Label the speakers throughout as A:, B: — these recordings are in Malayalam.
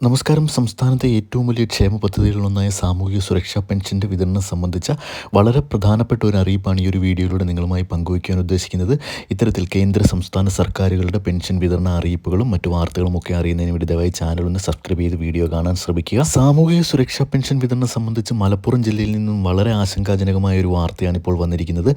A: നമസ്കാരം. സംസ്ഥാനത്തെ ഏറ്റവും വലിയ ക്ഷേമ പദ്ധതികളിലൊന്നായ സാമൂഹിക സുരക്ഷാ പെൻഷൻ്റെ വിതരണം സംബന്ധിച്ച വളരെ പ്രധാനപ്പെട്ട ഒരു അറിയിപ്പാണ് ഈ ഒരു വീഡിയോയിലൂടെ നിങ്ങളുമായി പങ്കുവയ്ക്കാൻ ഉദ്ദേശിക്കുന്നത്. ഇത്തരത്തിൽ കേന്ദ്ര സംസ്ഥാന സർക്കാരുകളുടെ പെൻഷൻ വിതരണ അറിയിപ്പുകളും മറ്റു വാർത്തകളും ഒക്കെ അറിയുന്നതിന് വേണ്ടി ദയവായി ചാനൽ ഒന്ന് സബ്സ്ക്രൈബ് ചെയ്ത് വീഡിയോ കാണാൻ ശ്രമിക്കുക. സാമൂഹിക സുരക്ഷാ പെൻഷൻ വിതരണം സംബന്ധിച്ച് മലപ്പുറം ജില്ലയിൽ നിന്നും വളരെ ആശങ്കാജനകമായ ഒരു വാർത്തയാണ് ഇപ്പോൾ വന്നിരിക്കുന്നത്.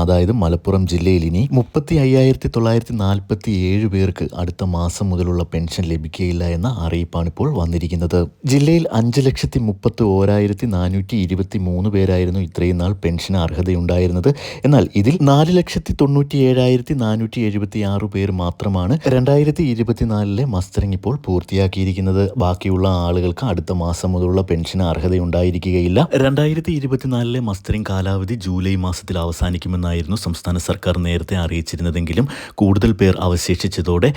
A: അതായത് മലപ്പുറം ജില്ലയിൽ ഇനി 35,947 പേർക്ക് അടുത്ത മാസം മുതലുള്ള പെൻഷൻ ലഭിക്കുകയില്ല എന്ന അറിയിപ്പാണ് ഇപ്പോൾ വന്നിരിക്കുന്നത്. ജില്ലയിൽ 5,31,423 പേരായിരുന്നു ഇത്രയും നാൾ പെൻഷന് അർഹതയുണ്ടായിരുന്നത്. എന്നാൽ ഇതിൽ 4,97,476 പേർ മാത്രമാണ് 2024 മസ്റ്ററിംഗ് ഇപ്പോൾ പൂർത്തിയാക്കിയിരിക്കുന്നത്. ബാക്കിയുള്ള ആളുകൾക്ക് അടുത്ത മാസം മുതലുള്ള പെൻഷന് അർഹതയുണ്ടായിരിക്കുകയില്ല. 2024 മസ്റ്ററിംഗ് കാലാവധി ജൂലൈ മാസത്തിൽ അവസാനിക്കുമെന്നായിരുന്നു സംസ്ഥാന സർക്കാർ നേരത്തെ അറിയിച്ചിരുന്നതെങ്കിലും കൂടുതൽ പേർ അവശേഷിച്ചതോടെ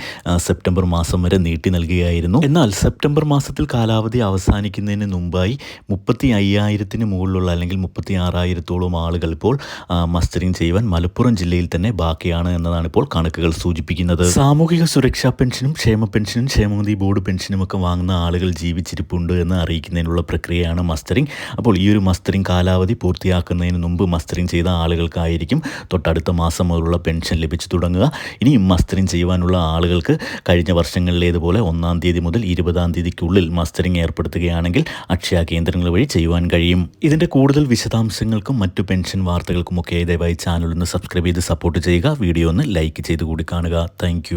A: സെപ്റ്റംബർ മാസം വരെ നീട്ടി നൽകുകയായിരുന്നു. എന്നാൽ സെപ്റ്റംബർ മാസത്തിൽ കാലാവധി അവസാനിക്കുന്നതിന് മുമ്പായി 35,000 മുകളിലുള്ള അല്ലെങ്കിൽ 36,000 ആളുകൾ ഇപ്പോൾ മസ്റ്ററിംഗ് ചെയ്യുവാൻ മലപ്പുറം ജില്ലയിൽ തന്നെ ബാക്കിയാണ് എന്നതാണ് ഇപ്പോൾ കണക്കുകൾ സൂചിപ്പിക്കുന്നത്. സാമൂഹിക സുരക്ഷാ പെൻഷനും ക്ഷേമ പെൻഷനും ക്ഷേമനിധി ബോർഡ് പെൻഷനും ഒക്കെ വാങ്ങുന്ന ആളുകൾ ജീവിച്ചിരിപ്പുണ്ട് എന്ന് അറിയിക്കുന്നതിനുള്ള പ്രക്രിയയാണ് മസ്റ്ററിംഗ്. അപ്പോൾ ഈ ഒരു മസ്റ്ററിംഗ് കാലാവധി പൂർത്തിയാക്കുന്നതിന് മുമ്പ് മസ്റ്ററിംഗ് ചെയ്ത ആളുകൾക്കായിരിക്കും തൊട്ടടുത്ത മാസം മുതലുള്ള പെൻഷൻ ലഭിച്ചു തുടങ്ങുക. ഇനി മസ്റ്ററിംഗ് ചെയ്യുവാനുള്ള ആളുകൾക്ക് കഴിഞ്ഞ വർഷങ്ങളിലേതുപോലെ 1-ാം തീയതി മുതൽ 20-ാം തീയതിക്കുള്ളിൽ മസ്റ്ററിംഗ് ഏർപ്പെടുത്തുകയാണെങ്കിൽ അക്ഷയ കേന്ദ്രങ്ങൾ വഴി ചെയ്യുവാൻ കഴിയും. ഇതിൻ്റെ കൂടുതൽ വിശദാംശങ്ങൾക്കും മറ്റു പെൻഷൻ വാർത്തകൾക്കുമൊക്കെ ദയവായി ചാനൽ ഒന്ന് സബ്സ്ക്രൈബ് ചെയ്ത് സപ്പോർട്ട് ചെയ്യുക. വീഡിയോ ഒന്ന് ലൈക്ക് ചെയ്ത് കൂടി കാണുക. താങ്ക്